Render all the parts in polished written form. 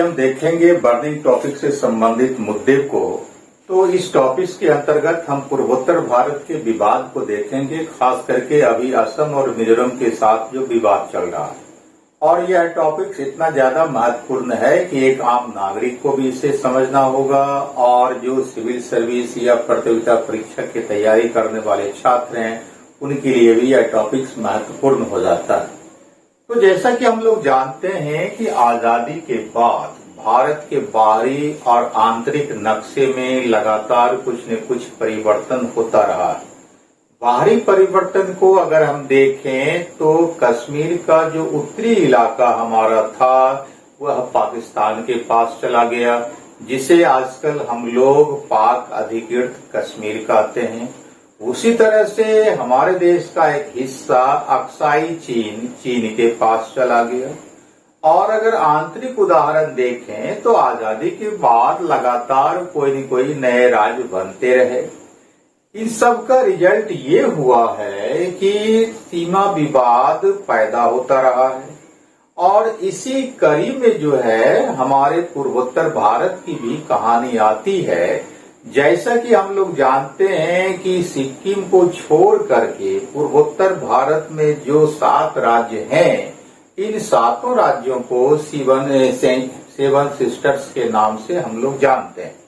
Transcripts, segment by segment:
हम देखेंगे burning topic से संबंधित मुद्दे को। तो इस टॉपिक के अंतर्गत हम पूर्वोत्तर भारत के विवाद को देखेंगे, खास करके अभी असम और मिजोरम के साथ जो विवाद चल रहा है। और यह टॉपिक इतना ज्यादा महत्वपूर्ण है कि एक आम नागरिक को भी इसे समझना होगा, और जो सिविल सर्विस या प्रतियोगिता परीक्षा की तैयारी करने वाले छात्र हैं उनके लिए भी यह टॉपिक महत्वपूर्ण हो जाता है। तो जैसा कि हम लोग जानते हैं कि आजादी के बाद भारत के बाहरी और आंतरिक नक्शे में लगातार कुछ न कुछ परिवर्तन होता रहा है। बाहरी परिवर्तन को अगर हम देखें तो कश्मीर का जो उत्तरी इलाका हमारा था वह पाकिस्तान के पास चला गया, जिसे आजकल हम लोग पाक अधिकृत कश्मीर कहते हैं। उसी तरह से हमारे देश का एक हिस्सा अक्साई चीन के पास चला गया। और अगर आंतरिक उदाहरण देखें तो आजादी के बाद लगातार कोई न कोई नए राज्य बनते रहे। इन सब का रिजल्ट ये हुआ है कि सीमा विवाद पैदा होता रहा है, और इसी कड़ी में जो है हमारे पूर्वोत्तर भारत की भी कहानी आती है। जैसा कि हम लोग जानते हैं कि सिक्किम को छोड़ करके पूर्वोत्तर भारत में जो 7 राज्य हैं, इन 7 राज्यों को सेवन सिस्टर्स के नाम से हम लोग जानते हैं।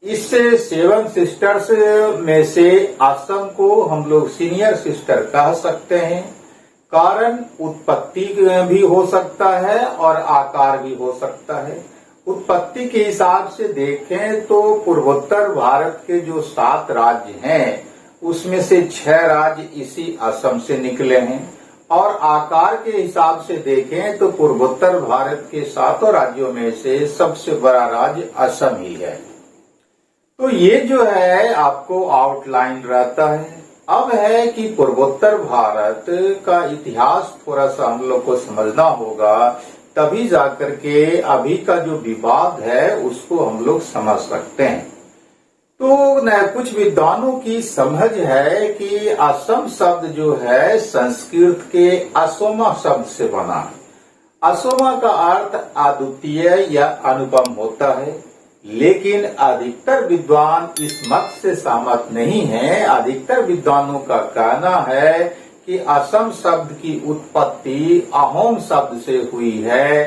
इस 7 सिस्टर्स में से असम को हम लोग सीनियर सिस्टर कह सकते हैं। कारण उत्पत्ति भी हो सकता है और आकार भी हो सकता है। उत्पत्ति के हिसाब से देखें तो पूर्वोत्तर भारत के जो 7 राज्य हैं उसमें से 6 राज्य इसी असम से निकले हैं, और आकार के हिसाब से देखें तो पूर्वोत्तर भारत के 7 राज्यों में से सबसे बड़ा राज्य असम ही है। तो ये जो है आपको आउटलाइन रहता है। अब है कि पूर्वोत्तर भारत का इतिहास थोड़ा सा हम लोग को समझना होगा, तभी जाकर के अभी का जो विवाद है उसको हम लोग समझ सकते हैं। तो न कुछ विद्वानों की समझ है कि असम शब्द जो है संस्कृत के असोमा शब्द से बना है। असोमा का अर्थ अद्वितीय या अनुपम होता है, लेकिन अधिकतर विद्वान इस मत से सहमत नहीं हैं। अधिकतर विद्वानों का कहना है कि असम शब्द की उत्पत्ति अहोम शब्द से हुई है।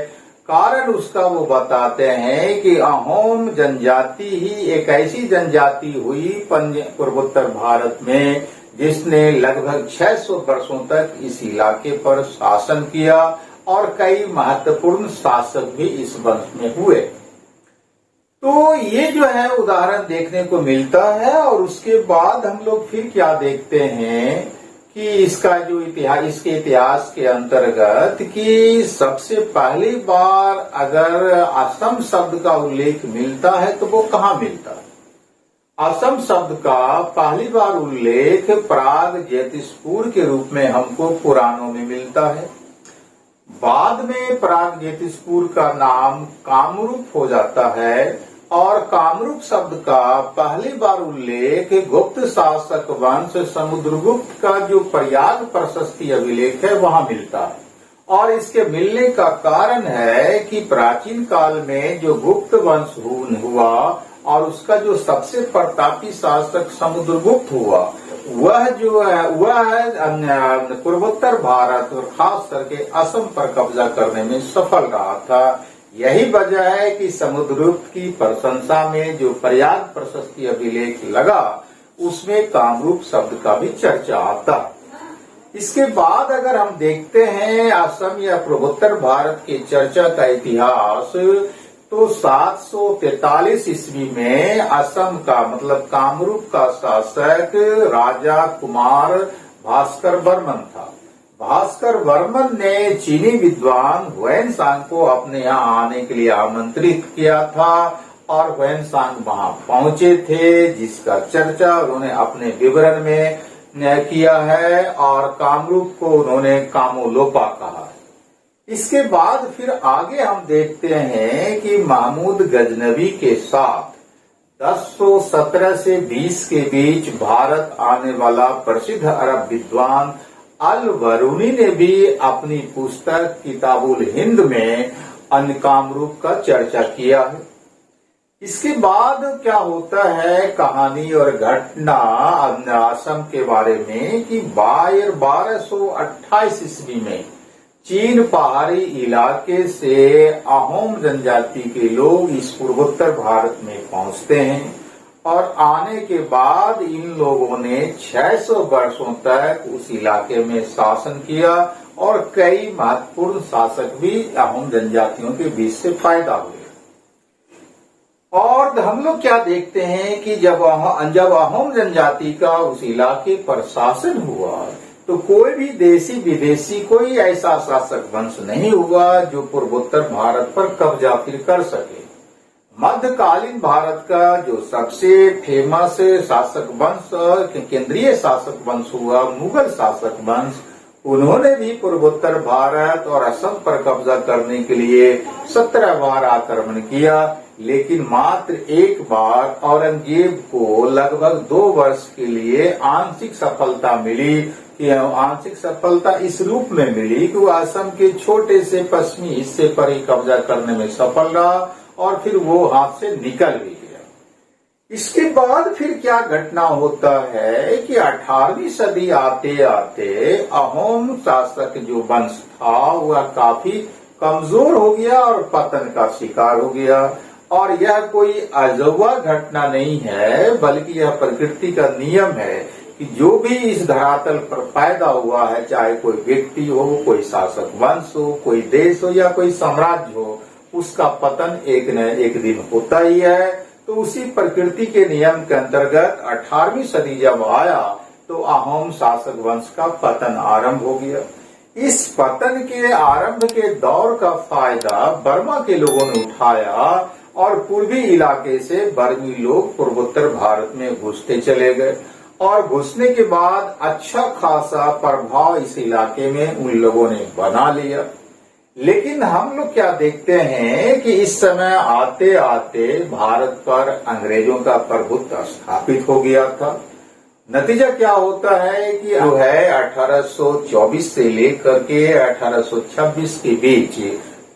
कारण उसका वो बताते हैं कि अहोम जनजाति ही एक ऐसी जनजाति हुई पूर्वोत्तर भारत में जिसने लगभग 600 वर्षों तक इस इलाके पर शासन किया, और कई महत्वपूर्ण शासक भी इस वंश में हुए। तो ये जो है उदाहरण देखने को मिलता है। और उसके बाद हम लोग फिर क्या देखते हैं कि इसका जो इतिहास, इसके इतिहास के अंतर्गत कि सबसे पहली बार अगर असम शब्द का उल्लेख मिलता है तो वो कहाँ मिलता है? असम शब्द का पहली बार उल्लेख प्राग ज्योतिषपुर के रूप में हमको पुराणों में मिलता है। बाद में प्राग ज्योतिषपुर का नाम कामरूप हो जाता है, और कामरूप शब्द का पहली बार उल्लेख गुप्त शासक वंश समुद्रगुप्त का जो प्रयाग प्रशस्ति अभिलेख है वहां मिलता है। और इसके मिलने का कारण है कि प्राचीन काल में जो गुप्त वंश हुआ और उसका जो सबसे प्रतापी शासक समुद्रगुप्त हुआ, वह जो है वह पूर्वोत्तर भारत और खास करके असम पर कब्जा करने में सफल रहा था। यही वजह है कि समुद्रगुप्त की प्रशंसा में जो प्रयाग प्रशस्ति अभिलेख लगा उसमें कामरूप शब्द का भी चर्चा आता। इसके बाद अगर हम देखते हैं असम या पूर्वोत्तर भारत की चर्चा का इतिहास, तो 743 ईस्वी में असम का मतलब कामरूप का शासक राजा कुमार भास्कर वर्मन था। भास्कर वर्मन ने चीनी विद्वान ह्वेनसांग को अपने यहाँ आने के लिए आमंत्रित किया था, और ह्वेनसांग वहां पहुंचे थे, जिसका चर्चा उन्होंने अपने विवरण में किया है, और कामरूप को उन्होंने कामोलोपा कहा। इसके बाद फिर आगे हम देखते हैं कि महमूद गजनवी के साथ 1017 से 20 के बीच भारत आने वाला प्रसिद्ध अरब विद्वान अल बरूनी ने भी अपनी पुस्तक किताबुल हिंद में अन्य कामरूप का चर्चा किया है। इसके बाद क्या होता है कहानी और घटना असम के बारे में कि 1228 ईस्वी में चीन पहाड़ी इलाके से अहोम जनजाति के लोग इस पूर्वोत्तर भारत में पहुंचते हैं और आने के बाद इन लोगों ने 600 वर्षों तक उस इलाके में शासन किया और कई महत्वपूर्ण शासक भी अहोम जनजातियों के बीच से पैदा हुए। और हम लोग क्या देखते हैं कि जब अहोम जनजाति का उस इलाके पर शासन हुआ तो कोई भी देशी विदेशी कोई ऐसा शासक वंश नहीं हुआ जो पूर्वोत्तर भारत पर कब्जा फिर कर सके। मध्यकालीन भारत का जो सबसे फेमस शासक वंश केंद्रीय शासक वंश हुआ मुगल शासक वंश, उन्होंने भी पूर्वोत्तर भारत और असम पर कब्जा करने के लिए 17 बार आक्रमण किया, लेकिन मात्र एक बार औरंगजेब को लगभग 2 वर्ष के लिए आंशिक सफलता मिली। कि आंशिक सफलता इस रूप में मिली कि वो असम के छोटे से पश्चिमी हिस्से पर ही कब्जा करने में सफल रहा और फिर वो हाथ से निकल भी गया। इसके बाद फिर क्या घटना होता है कि 18वीं सदी आते आते अहोम शासक जो वंश था वह काफी कमजोर हो गया और पतन का शिकार हो गया। और यह कोई अजूबा घटना नहीं है, बल्कि यह प्रकृति का नियम है कि जो भी इस धरातल पर पैदा हुआ है, चाहे कोई व्यक्ति हो, कोई शासक वंश हो, कोई देश हो या कोई साम्राज्य हो, उसका पतन एक न एक दिन होता ही है। तो उसी प्रकृति के नियम के अंतर्गत 18वीं सदी जब आया तो अहोम शासक वंश का पतन आरंभ हो गया। इस पतन के आरंभ के दौर का फायदा बर्मा के लोगों ने उठाया और पूर्वी इलाके से बर्मी लोग पूर्वोत्तर भारत में घुसते चले गए और घुसने के बाद अच्छा खासा प्रभाव इस इलाके में उन लोगों ने बना लिया। लेकिन हम लोग क्या देखते हैं कि इस समय आते आते भारत पर अंग्रेजों का प्रभुत्व स्थापित हो गया था। नतीजा क्या होता है कि जो है 1824 से लेकर के 1826 के बीच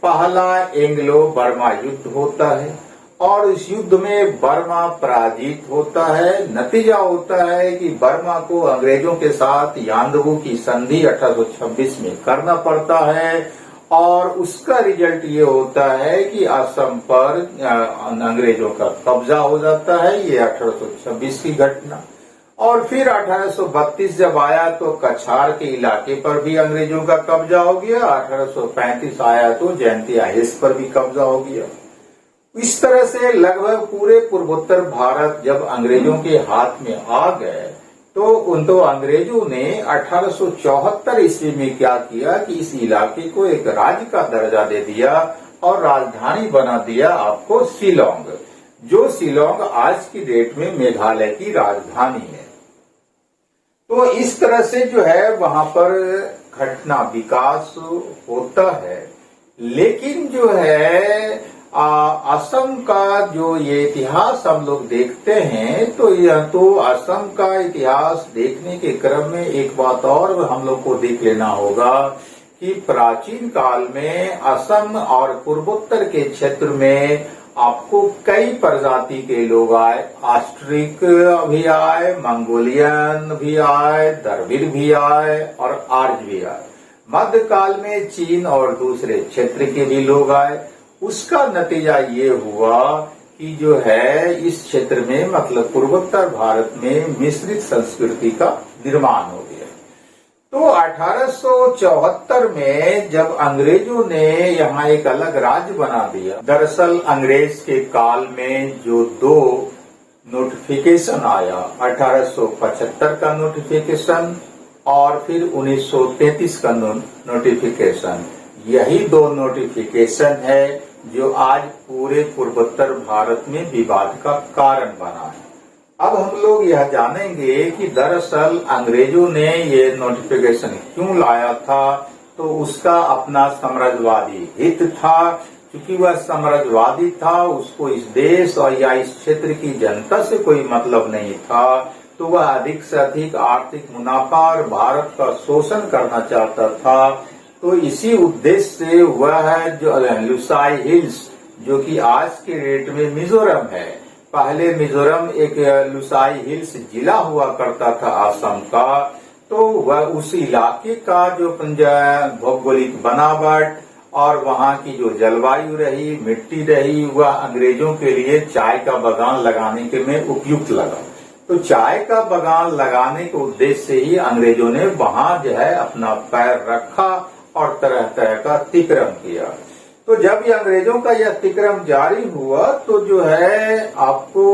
पहला एंग्लो बर्मा युद्ध होता है और इस युद्ध में बर्मा पराजित होता है। नतीजा होता है कि बर्मा को अंग्रेजों के साथ यान्दबू की संधि 1826 में करना पड़ता है और उसका रिजल्ट ये होता है कि असम पर अंग्रेजों का कब्जा हो जाता है। ये 1826 की घटना। और फिर 1832 जब आया तो कछार के इलाके पर भी अंग्रेजों का कब्जा हो गया। 1835 आया तो जयंतिया हिल्स पर भी कब्जा हो गया। इस तरह से लगभग पूरे पूर्वोत्तर भारत जब अंग्रेजों के हाथ में आ गए तो अंग्रेजों ने 1874 ईस्वी में क्या किया कि इस इलाके को एक राज्य का दर्जा दे दिया और राजधानी बना दिया आपको शिलोंग, जो शिलोंग आज की डेट में मेघालय की राजधानी है। तो इस तरह से जो है वहां पर घटना विकास होता है। लेकिन जो है असम का जो ये इतिहास हम लोग देखते हैं तो यह तो असम का इतिहास देखने के क्रम में एक बात और हम लोग को देख लेना होगा कि प्राचीन काल में असम और पूर्वोत्तर के क्षेत्र में आपको कई प्रजाति के लोग आए। ऑस्ट्रिक भी आए, मंगोलियन भी आए, द्रविड़ भी आए और आर्य भी आए। मध्यकाल में चीन और दूसरे क्षेत्र के भी लोग आए। उसका नतीजा ये हुआ कि जो है इस क्षेत्र में मतलब पूर्वोत्तर भारत में मिश्रित संस्कृति का निर्माण हो गया। तो 1874 में जब अंग्रेजों ने यहाँ एक अलग राज्य बना दिया, दरअसल अंग्रेज के काल में जो 2 नोटिफिकेशन आया, 1875 का नोटिफिकेशन और फिर 1933 का नोटिफिकेशन, यही 2 नोटिफिकेशन है जो आज पूरे पूर्वोत्तर भारत में विवाद का कारण बना है। अब हम लोग यह जानेंगे कि दरअसल अंग्रेजों ने ये नोटिफिकेशन क्यों लाया था। तो उसका अपना साम्राज्यवादी हित था। क्योंकि वह साम्राज्यवादी था, उसको इस देश और या इस क्षेत्र की जनता से कोई मतलब नहीं था। तो वह अधिक से अधिक आर्थिक मुनाफा और भारत का शोषण करना चाहता था। तो इसी उद्देश्य से वह जो लुसाई हिल्स, जो कि आज के डेट में मिजोरम है, पहले मिजोरम एक लुसाई हिल्स जिला हुआ करता था असम का, तो वह उस इलाके का जो भौगोलिक बनावट और वहाँ की जो जलवायु रही, मिट्टी रही, वह अंग्रेजों के लिए चाय का बागान लगाने के में उपयुक्त लगा। तो चाय का बागान लगाने के उद्देश्य से ही अंग्रेजों ने वहाँ जो है अपना पैर रखा और तरह तरह का अतिक्रमण किया। तो जब ये अंग्रेजों का यह अतिक्रमण जारी हुआ तो जो है आपको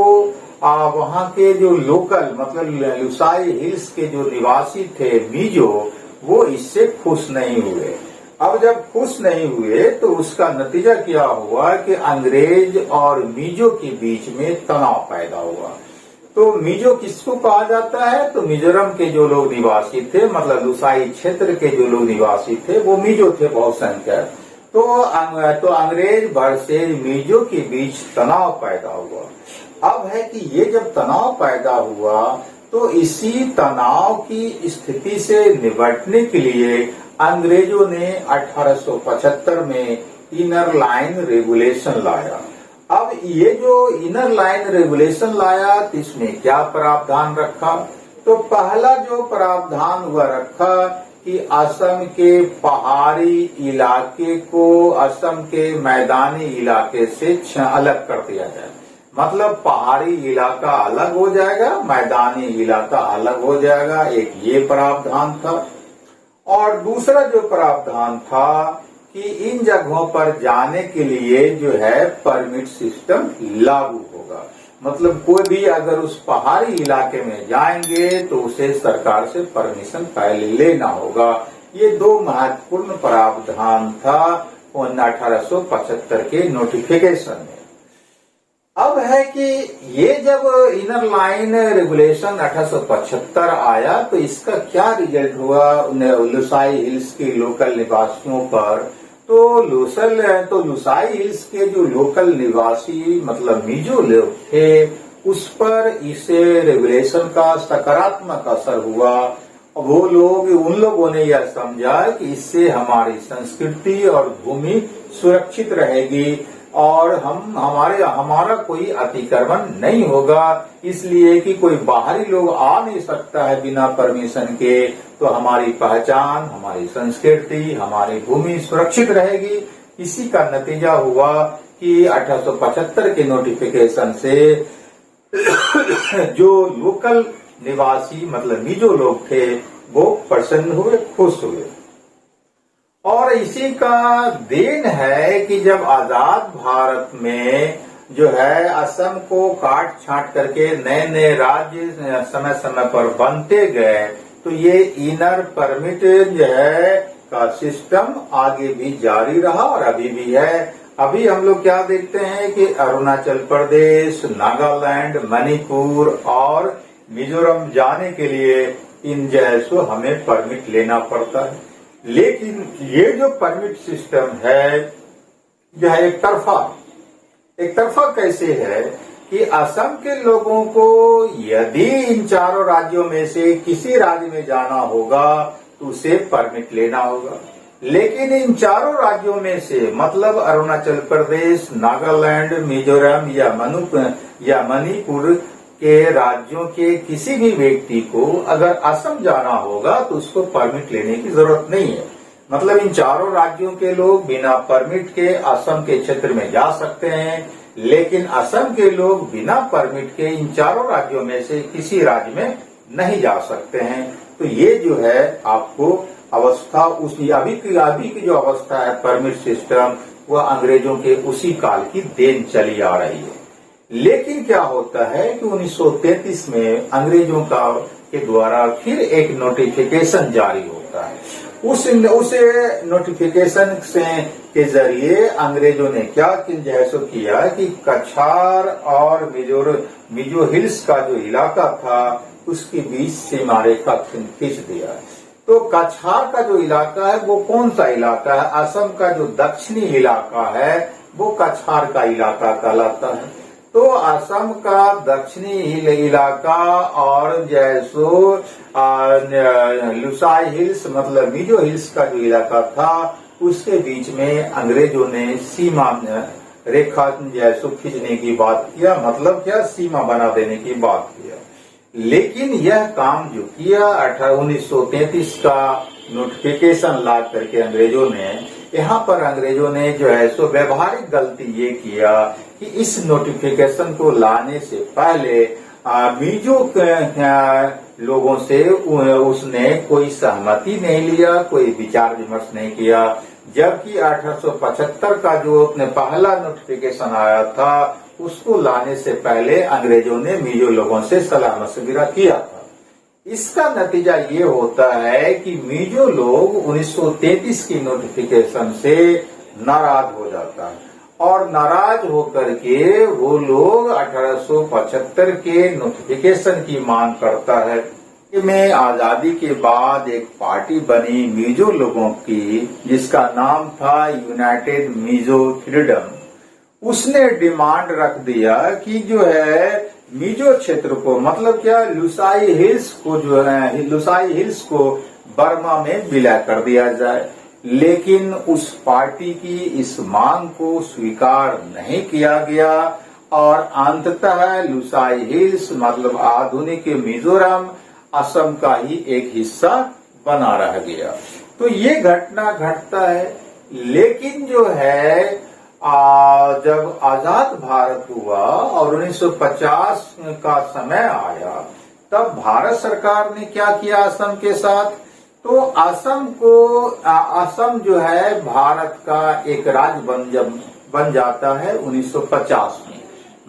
वहाँ के जो लोकल मतलब लुसाई हिल्स के जो निवासी थे मिजो, वो इससे खुश नहीं हुए। अब जब खुश नहीं हुए तो उसका नतीजा क्या हुआ कि अंग्रेज और मिजो के बीच में तनाव पैदा हुआ। तो मिजो किसको कहा जाता है? तो मिजोरम के जो लोग निवासी थे, मतलब लुसाई क्षेत्र के जो लोग निवासी थे, वो मिजो थे बहुसंख्यक। तो अंग्रेज वर्सेज मिजो के बीच तनाव पैदा हुआ। अब है कि ये जब तनाव पैदा हुआ तो इसी तनाव की स्थिति से निपटने के लिए अंग्रेजों ने 1875 में इनर लाइन रेगुलेशन लाया। अब ये जो इनर लाइन रेगुलेशन लाया तो इसमें क्या प्रावधान रखा? तो पहला जो प्रावधान हुआ रखा कि असम के पहाड़ी इलाके को असम के मैदानी इलाके से अलग कर दिया जाए। मतलब पहाड़ी इलाका अलग हो जाएगा, मैदानी इलाका अलग हो जाएगा, एक ये प्रावधान था। और दूसरा जो प्रावधान था कि इन जगहों पर जाने के लिए जो है परमिट सिस्टम लागू होगा। मतलब कोई भी अगर उस पहाड़ी इलाके में जाएंगे तो उसे सरकार से परमिशन पहले लेना होगा। ये दो महत्वपूर्ण प्रावधान था 1875 के नोटिफिकेशन में। अब है कि ये जब इनर लाइन रेगुलेशन 1875 आया तो इसका क्या रिजल्ट हुआ लुसाई हिल्स के लोकल निवासियों पर? तो लुसाई हिल्स के जो लोकल निवासी मतलब मिजो लोग थे, उस पर इस रेगुलेशन का सकारात्मक असर हुआ। वो लोग उन लोगों ने यह समझा कि इससे हमारी संस्कृति और भूमि सुरक्षित रहेगी और हमारा कोई अतिक्रमण नहीं होगा, इसलिए कि कोई बाहरी लोग आ नहीं सकता है बिना परमिशन के, तो हमारी पहचान, हमारी संस्कृति, हमारी भूमि सुरक्षित रहेगी। इसी का नतीजा हुआ कि 1875 के नोटिफिकेशन से जो लोकल निवासी मतलब मिजो लोग थे वो प्रसन्न हुए, खुश हुए। और इसी का देन है कि जब आजाद भारत में जो है असम को काट छांट करके नए नए राज्य समय समय पर बनते गए, तो ये इनर परमिट जो है का सिस्टम आगे भी जारी रहा और अभी भी है। अभी हम लोग क्या देखते हैं कि अरुणाचल प्रदेश, नागालैंड, मणिपुर और मिजोरम जाने के लिए इन जैसो हमें परमिट लेना पड़ता है। लेकिन ये जो परमिट सिस्टम है यह एक तरफा कैसे है कि असम के लोगों को यदि इन चारों राज्यों में से किसी राज्य में जाना होगा तो उसे परमिट लेना होगा। लेकिन इन चारों राज्यों में से मतलब अरुणाचल प्रदेश, नागालैंड, मिजोरम या मणिपुर के राज्यों के किसी भी व्यक्ति को अगर असम जाना होगा तो उसको परमिट लेने की जरूरत नहीं है। मतलब इन चारों राज्यों के लोग बिना परमिट के असम के क्षेत्र में जा सकते हैं, लेकिन असम के लोग बिना परमिट के इन चारों राज्यों में से किसी राज्य में नहीं जा सकते हैं। तो ये जो है आपको अवस्था अभी की जो अवस्था है परमिट सिस्टम, वह अंग्रेजों के उसी काल की देन चली आ रही है। लेकिन क्या होता है कि 1933 में अंग्रेजों के द्वारा फिर एक नोटिफिकेशन जारी होता है। उस नोटिफिकेशन के जरिए अंग्रेजों ने क्या किया कि कछार और मिजो हिल्स का जो इलाका था उसके बीच सीमा रेखा खींच दिया। तो कछार का जो इलाका है वो कौन सा इलाका है? असम का जो दक्षिणी इलाका है वो कछार का इलाका कहलाता है। तो असम का दक्षिणी इलाका और जैसो लुसाई हिल्स मतलब मिजो हिल्स का जो इलाका था उसके बीच में अंग्रेजों ने सीमा रेखा जैसो खींचने की बात किया, मतलब क्या सीमा बना देने की बात किया। लेकिन यह काम जो किया 1933 का नोटिफिकेशन ला करके अंग्रेजों ने, यहाँ पर अंग्रेजों ने जो है सो व्यवहारिक गलती ये किया कि इस नोटिफिकेशन को लाने से पहले मिजो लोगों से उसने कोई सहमति नहीं लिया, कोई विचार विमर्श नहीं किया। जबकि 1875 का जो अपने पहला नोटिफिकेशन आया था उसको लाने से पहले अंग्रेजों ने मिजो लोगों से सलाह मशविरा किया था। इसका नतीजा ये होता है कि मिजो लोग 1933 की नोटिफिकेशन से नाराज हो जाता है और नाराज होकर के वो लोग 1875 के नोटिफिकेशन की मांग करता है। में आजादी के बाद एक पार्टी बनी मिजो लोगों की जिसका नाम था यूनाइटेड मिजो फ्रीडम। उसने डिमांड रख दिया कि जो है मिजो क्षेत्र को मतलब क्या लुसाई हिल्स को जो है लुसाई हिल्स को बर्मा में विलय कर दिया जाए। लेकिन उस पार्टी की इस मांग को स्वीकार नहीं किया गया और अंततः लुसाई हिल्स मतलब आधुनिक मिजोरम असम का ही एक हिस्सा बना रह गया। तो ये घटना घटता है। लेकिन जो है जब आजाद भारत हुआ और 1950 का समय आया तब भारत सरकार ने क्या किया असम के साथ, तो असम जो है भारत का एक राज्य बन जाता है 1950 में।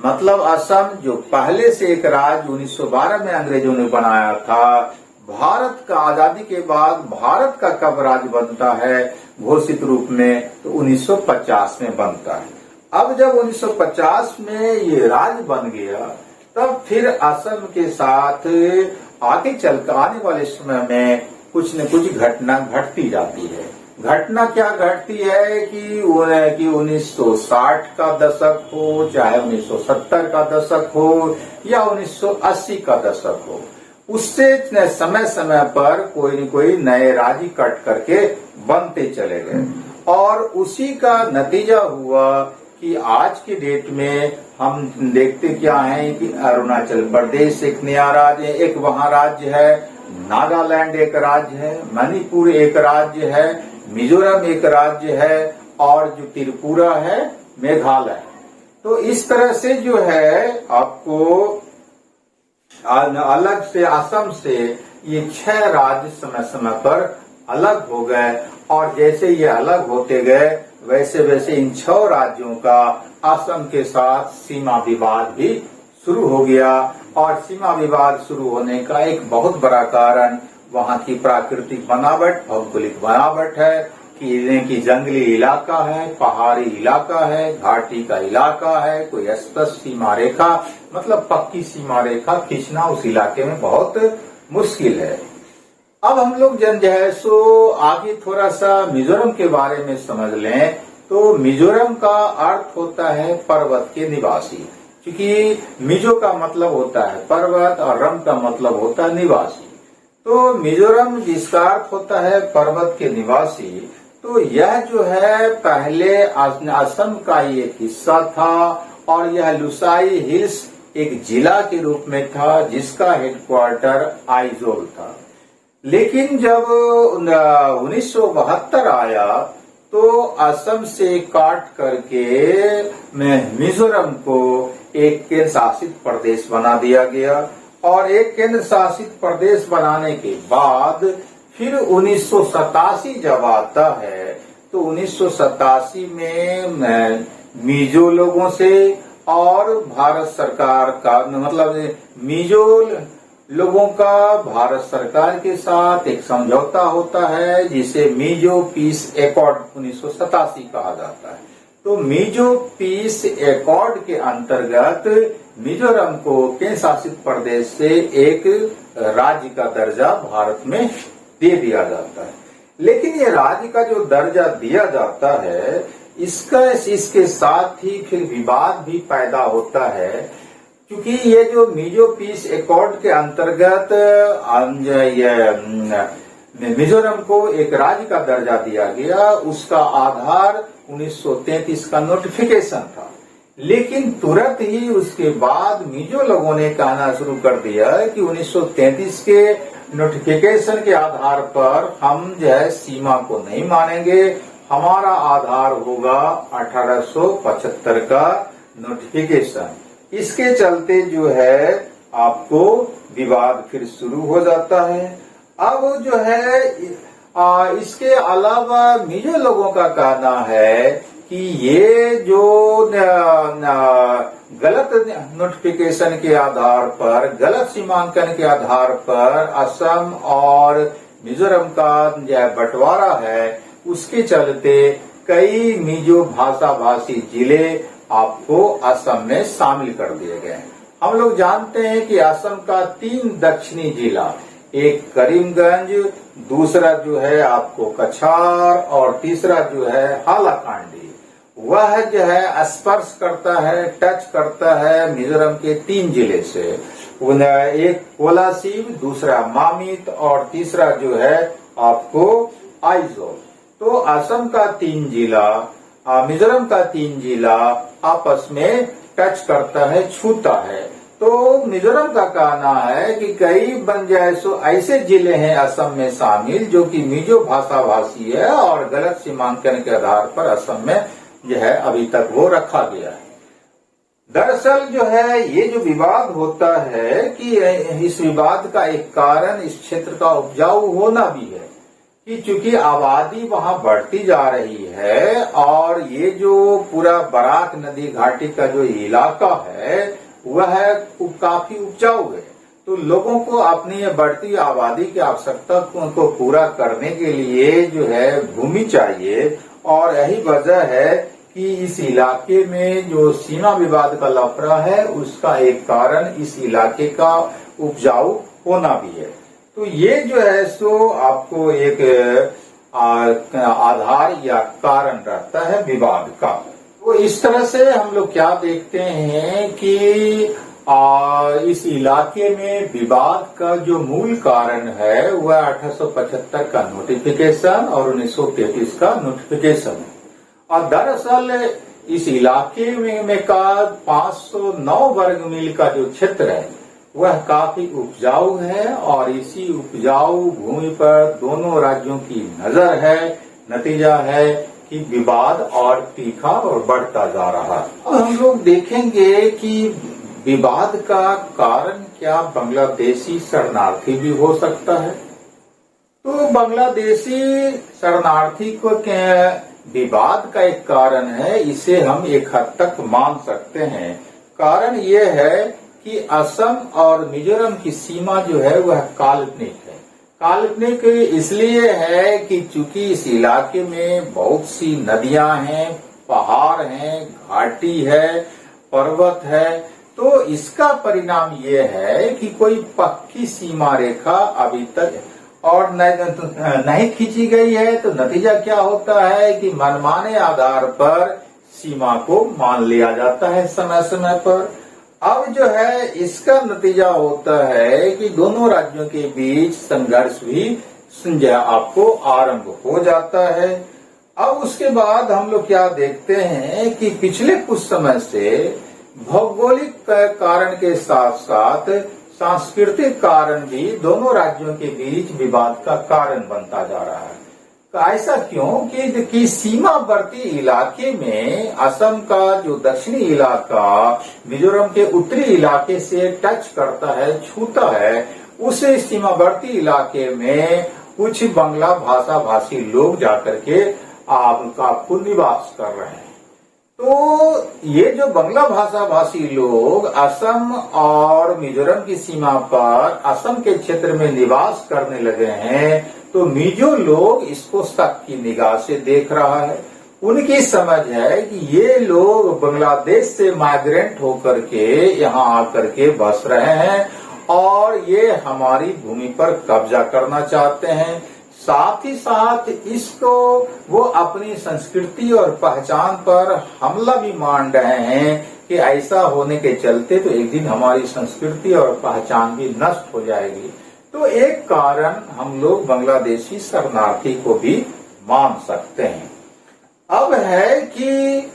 मतलब असम जो पहले से एक राज्य 1912 में अंग्रेजों ने बनाया था, भारत का आजादी के बाद भारत का कब राज्य बनता है घोषित रूप में, तो 1950 में बनता है। अब जब 1950 में ये राज्य बन गया तब फिर असम के साथ आगे चलकर आने वाले समय में कुछ न कुछ घटना घटती जाती है। घटना क्या घटती है कि 1960 का दशक हो, चाहे 1970 का दशक हो या 1980 का दशक हो, उससे समय समय पर कोई न कोई नए राज्य कट करके बनते चले गए और उसी का नतीजा हुआ कि आज के डेट में हम देखते क्या है कि अरुणाचल प्रदेश एक नया राज्य है, एक वहाँ राज्य है, नागालैंड एक राज्य है, मणिपुर एक राज्य है, मिजोरम एक राज्य है और जो त्रिपुरा है मेघालय। तो इस तरह से जो है आपको अलग से असम से ये 6 राज्य समय समय पर अलग हो गए और जैसे ये अलग होते गए वैसे वैसे इन 6 राज्यों का असम के साथ सीमा विवाद भी शुरू हो गया। और सीमा विवाद शुरू होने का एक बहुत बड़ा कारण वहाँ की प्राकृतिक बनावट, भौगोलिक बनावट है कि जंगली इलाका है, पहाड़ी इलाका है, घाटी का इलाका है, कोई स्पष्ट सीमा रेखा मतलब पक्की सीमा रेखा खींचना उस इलाके में बहुत मुश्किल है। अब हम लोग जो है सो आगे थोड़ा सा मिजोरम के बारे में समझ लें तो मिजोरम का अर्थ होता है पर्वत के निवासी, क्योंकि मिजो का मतलब होता है पर्वत और रम का मतलब होता है निवासी। तो मिजोरम जिसका अर्थ होता है पर्वत के निवासी, तो यह जो है पहले असम का ही एक हिस्सा था और यह लुसाई हिल्स एक जिला के रूप में था जिसका हेडक्वार्टर आइजोल था। लेकिन जब 1972 आया तो असम से काट करके मिजोरम को एक केंद्र शासित प्रदेश बना दिया गया और एक केंद्र शासित प्रदेश बनाने के बाद फिर 1987 जब आता है तो 1987 में मिजो लोगों से और भारत सरकार का मतलब मिजो लोगों का भारत सरकार के साथ एक समझौता होता है जिसे मिजो पीस एकॉर्ड 1987 कहा जाता है। तो मिजो पीस एकॉर्ड के अंतर्गत मिजोरम को केंद्र शासित प्रदेश से एक राज्य का दर्जा भारत में दे दिया जाता है। लेकिन ये राज्य का जो दर्जा दिया जाता है इसके साथ ही फिर विवाद भी पैदा होता है, क्योंकि ये जो मिजो पीस एकॉर्ड के अंतर्गत मिजोरम को एक राज्य का दर्जा दिया गया, उसका आधार 1933 का नोटिफिकेशन था। लेकिन तुरंत ही उसके बाद मिजो लोगों ने कहना शुरू कर दिया कि 1933 के नोटिफिकेशन के आधार पर हम जो है सीमा को नहीं मानेंगे, हमारा आधार होगा 1875 का नोटिफिकेशन। इसके चलते जो है आपको विवाद फिर शुरू हो जाता है। अब जो है इसके अलावा मिजो लोगों का कहना है कि ये जो गलत नोटिफिकेशन के आधार पर, गलत सीमांकन के आधार पर असम और मिजोरम का जो बंटवारा है, उसके चलते कई मिजो भाषा भाषी जिले आपको असम में शामिल कर दिए गए। हम लोग जानते हैं कि असम का 3 दक्षिणी जिला, एक करीमगंज, दूसरा जो है आपको कछार और तीसरा जो है हालाकांडी, वह जो है स्पर्श करता है, टच करता है मिजोरम के 3 जिले से। एक कोलासिब, दूसरा मामित और तीसरा जो है आपको आइजोल। तो असम का 3 जिला, मिजोरम का 3 जिला आपस में टच करता है, छूता है। तो मिजोरम का कहना है कि कई बंजायसो ऐसे जिले हैं असम में शामिल जो कि मिजो भाषा भाषी है और गलत सीमांकन के आधार पर असम में जो है अभी तक वो रखा गया है। दरअसल जो है ये जो विवाद होता है कि इस विवाद का एक कारण इस क्षेत्र का उपजाऊ होना भी है कि चूंकि आबादी वहां बढ़ती जा रही है और ये जो पूरा बराक नदी घाटी का जो इलाका है वह काफी उपजाऊ है, तो लोगों को अपनी बढ़ती आबादी की आवश्यकता को पूरा करने के लिए जो है भूमि चाहिए। और यही वजह है कि इस इलाके में जो सीमा विवाद का लफड़ा है उसका एक कारण इस इलाके का उपजाऊ होना भी है। तो ये जो है सो आपको एक आधार या कारण रहता है विवाद का। तो इस तरह से हम लोग क्या देखते हैं कि इस इलाके में विवाद का जो मूल कारण है वह 1875 का नोटिफिकेशन और 1933 का नोटिफिकेशन है। और दरअसल इस इलाके में का 509 वर्ग मील का जो क्षेत्र है वह काफी उपजाऊ है और इसी उपजाऊ भूमि पर दोनों राज्यों की नजर है। नतीजा है कि विवाद और तीखा और बढ़ता जा रहा है। अब हम लोग देखेंगे कि विवाद का कारण क्या बांग्लादेशी शरणार्थी भी हो सकता है। तो बांग्लादेशी शरणार्थी को विवाद का एक कारण है, इसे हम एक हद तक मान सकते हैं। कारण ये है कि असम और मिजोरम की सीमा जो है वह काल्पनिक है। काल्पनिक इसलिए है कि चूंकि इस इलाके में बहुत सी नदियां हैं, पहाड़ हैं, घाटी है, पर्वत है, तो इसका परिणाम ये है कि कोई पक्की सीमा रेखा अभी तक और नहीं खींची गई है। तो नतीजा क्या होता है कि मनमाने आधार पर सीमा को मान लिया जाता है समय समय पर। अब जो है इसका नतीजा होता है कि दोनों राज्यों के बीच संघर्ष भी आपको आरंभ हो जाता है। अब उसके बाद हम लोग क्या देखते हैं कि पिछले कुछ समय से भौगोलिक कारण के साथ साथ सांस्कृतिक कारण भी दोनों राज्यों के बीच विवाद का कारण बनता जा रहा है। तो ऐसा क्यों कि सीमावर्ती इलाके में असम का जो दक्षिणी इलाका मिजोरम के उत्तरी इलाके से टच करता है, छूता है, उस सीमावर्ती इलाके में कुछ बांग्ला भाषा भाषी लोग जाकर के आपको निवास कर रहे हैं। तो ये जो बांग्ला भाषा भाषी लोग असम और मिजोरम की सीमा पर असम के क्षेत्र में निवास करने लगे हैं, तो मिजो लोग इसको शक की निगाह से देख रहा है। उनकी समझ है कि ये लोग बांग्लादेश से माइग्रेंट होकर के यहाँ आकर के बस रहे हैं और ये हमारी भूमि पर कब्जा करना चाहते हैं। साथ ही साथ इसको वो अपनी संस्कृति और पहचान पर हमला भी मान रहे हैं कि ऐसा होने के चलते तो एक दिन हमारी संस्कृति और पहचान भी नष्ट हो जाएगी। तो एक कारण हम लोग बांग्लादेशी शरणार्थी को भी मान सकते हैं। अब है कि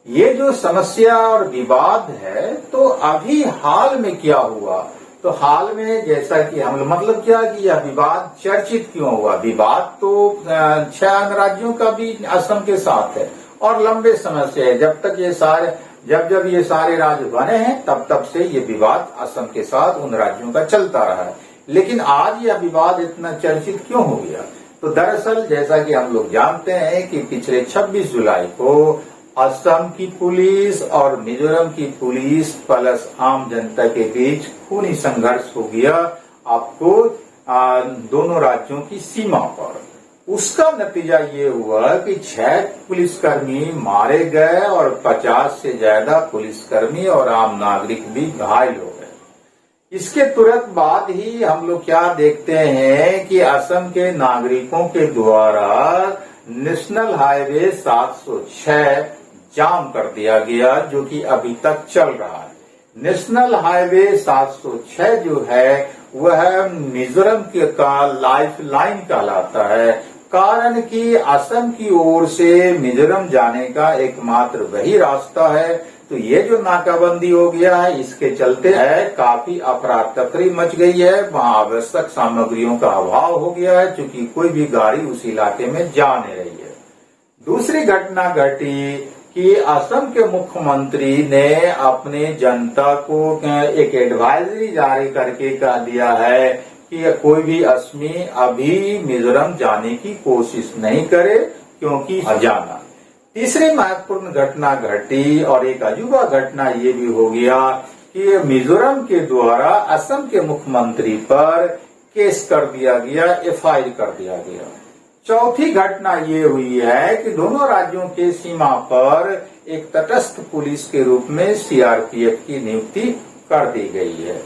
ये जो समस्या और विवाद है, तो अभी हाल में क्या हुआ, तो हाल में जैसा कि हम लोग मतलब क्या कि यह विवाद चर्चित क्यों हुआ। विवाद तो 6 अन्य राज्यों का भी असम के साथ है और लंबे समय से है। जब ये सारे राज्य बने हैं तब से ये विवाद असम के साथ उन राज्यों का चलता रहा है। लेकिन आज यह विवाद इतना चर्चित क्यों हो गया, तो दरअसल जैसा कि हम लोग जानते हैं कि पिछले 26 जुलाई को असम की पुलिस और मिजोरम की पुलिस प्लस आम जनता के बीच खूनी संघर्ष हो गया आपको दोनों राज्यों की सीमा पर। उसका नतीजा ये हुआ कि 6 पुलिसकर्मी मारे गए और 50 से ज्यादा पुलिसकर्मी और आम नागरिक भी घायल हो गए। इसके तुरंत बाद ही हम लोग क्या देखते हैं कि असम के नागरिकों के द्वारा नेशनल हाईवे 706 जाम कर दिया गया, जो कि अभी तक चल रहा है। नेशनल हाईवे 706 जो है वह मिजोरम का लाइफ लाइन कहलाता है, कारण कि असम की ओर से मिजोरम जाने का एकमात्र वही रास्ता है। तो ये जो नाकाबंदी हो गया है, इसके चलते है काफी अफरा तफरी मच गई है। वहाँ आवश्यक सामग्रियों का अभाव हो गया है, क्योंकि कोई भी गाड़ी उस इलाके में जा नहीं रही है। दूसरी घटना घटी कि असम के मुख्यमंत्री ने अपने जनता को एक एडवाइजरी जारी करके कह दिया है कि कोई भी असमी अभी मिजोरम जाने की कोशिश नहीं करे, क्योंकि अजाना। तीसरी महत्वपूर्ण घटना घटी और एक अजूबा घटना ये भी हो गया कि मिजोरम के द्वारा असम के मुख्यमंत्री पर केस कर दिया गया, FIR कर दिया गया। चौथी घटना ये हुई है कि दोनों राज्यों के सीमा पर एक तटस्थ पुलिस के रूप में CRPF की नियुक्ति कर दी गई है।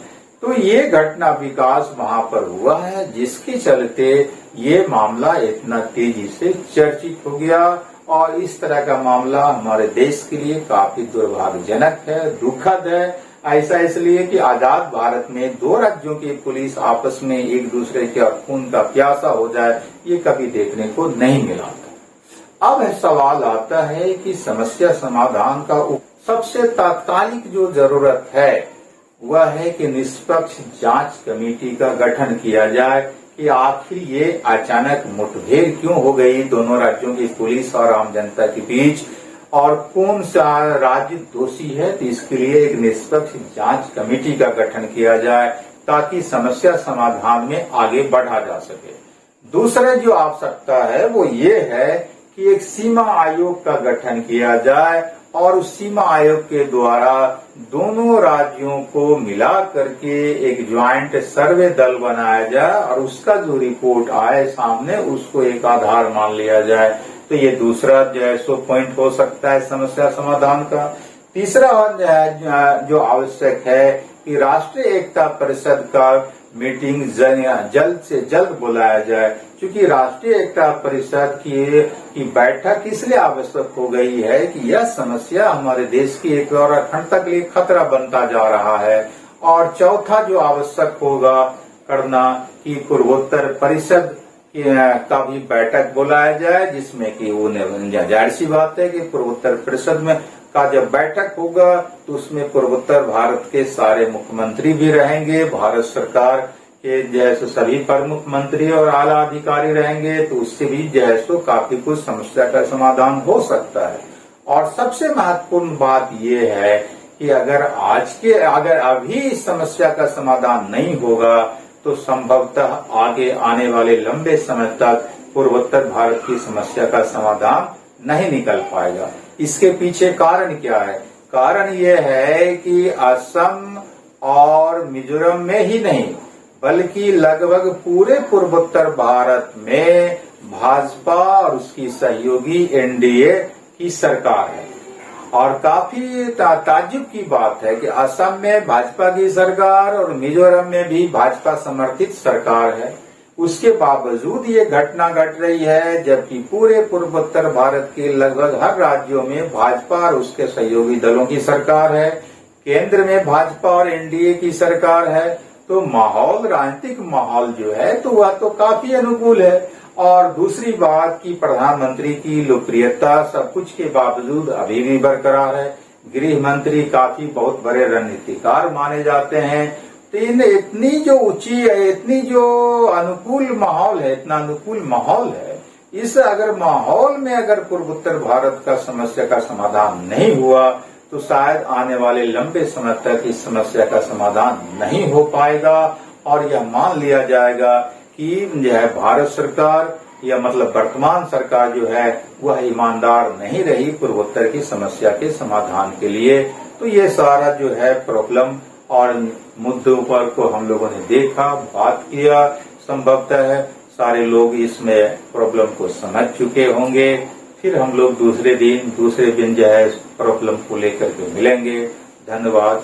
तो ये घटना विकास वहां पर हुआ है, जिसके चलते ये मामला इतना तेजी से चर्चित हो गया। और इस तरह का मामला हमारे देश के लिए काफी दुर्भाग्यजनक है, दुखद है। ऐसा इसलिए कि आजाद भारत में 2 राज्यों की पुलिस आपस में एक दूसरे के खून का प्यासा हो जाए, ये कभी देखने को नहीं मिला था। अब सवाल आता है कि समस्या समाधान का सबसे तात्कालिक जो जरूरत है वह है कि निष्पक्ष जांच कमेटी का गठन किया जाए कि आखिर ये अचानक मुठभेड़ क्यों हो गई दोनों राज्यों की पुलिस और आम जनता के बीच, और कौन सा राज्य दोषी है। तो इसके लिए एक निष्पक्ष जांच कमेटी का गठन किया जाए ताकि समस्या समाधान में आगे बढ़ा जा सके। दूसरा जो आवश्यकता है वो ये है कि एक सीमा आयोग का गठन किया जाए और उस सीमा आयोग के द्वारा दोनों राज्यों को मिला करके एक ज्वाइंट सर्वे दल बनाया जाए और उसका जो रिपोर्ट आए सामने उसको एक आधार मान लिया जाए। तो ये दूसरा जो पॉइंट हो सकता है समस्या समाधान का। तीसरा जो आवश्यक है कि राष्ट्रीय एकता परिषद का मीटिंग जल्द से जल्द बुलाया जाए, क्योंकि राष्ट्रीय एकता परिषद की बैठक इसलिए आवश्यक हो गई है कि यह समस्या हमारे देश की एक और अखंडता के लिए खतरा बनता जा रहा है। और चौथा जो आवश्यक होगा करना कि पूर्वोत्तर परिषद का भी बैठक बुलाया जाए, जिसमें कि उन्हें जाहिर सी बात है कि पूर्वोत्तर परिषद में का जब बैठक होगा तो उसमें पूर्वोत्तर भारत के सारे मुख्यमंत्री भी रहेंगे, भारत सरकार के जैसे सभी प्रमुख मंत्री और आला अधिकारी रहेंगे, तो उससे भी जैसे काफी कुछ समस्या का समाधान हो सकता है। और सबसे महत्वपूर्ण बात यह है कि अगर अभी इस समस्या का समाधान नहीं होगा तो संभवतः आगे आने वाले लंबे समय तक पूर्वोत्तर भारत की समस्या का समाधान नहीं निकल पाएगा। इसके पीछे कारण क्या है? कारण यह है कि असम और मिजोरम में ही नहीं बल्कि लगभग पूरे पूर्वोत्तर भारत में भाजपा और उसकी सहयोगी NDA की सरकार है। और काफी ताज्जुब की बात है कि असम में भाजपा की सरकार और मिजोरम में भी भाजपा समर्थित सरकार है। उसके बावजूद ये घटना घट रही है, जबकि पूरे पूर्वोत्तर भारत के लगभग हर राज्यों में भाजपा और उसके सहयोगी दलों की सरकार है, केंद्र में भाजपा और एनडीए की सरकार है। तो माहौल, राजनीतिक माहौल जो है तो वह तो काफी अनुकूल है। और दूसरी बात कि प्रधानमंत्री की लोकप्रियता सब कुछ के बावजूद अभी भी बरकरार है। गृह मंत्री काफी बहुत बड़े रणनीतिकार माने जाते हैं। तो इतनी जो ऊंची है, इतनी जो अनुकूल माहौल है, इतना अनुकूल माहौल है, इस अगर माहौल में अगर पूर्वोत्तर भारत का समस्या का समाधान नहीं हुआ तो शायद आने वाले लंबे समय तक इस समस्या का समाधान नहीं हो पाएगा। और यह मान लिया जाएगा कि जो है भारत सरकार या मतलब वर्तमान सरकार जो है वह ईमानदार नहीं रही पूर्वोत्तर की समस्या के समाधान के लिए। तो ये सारा जो है प्रॉब्लम और मुद्दों पर को हम लोगों ने देखा, बात किया। संभवतः सारे लोग इसमें प्रॉब्लम को समझ चुके होंगे। फिर हम लोग दूसरे दिन जो है प्रॉब्लम को लेकर के मिलेंगे। धन्यवाद।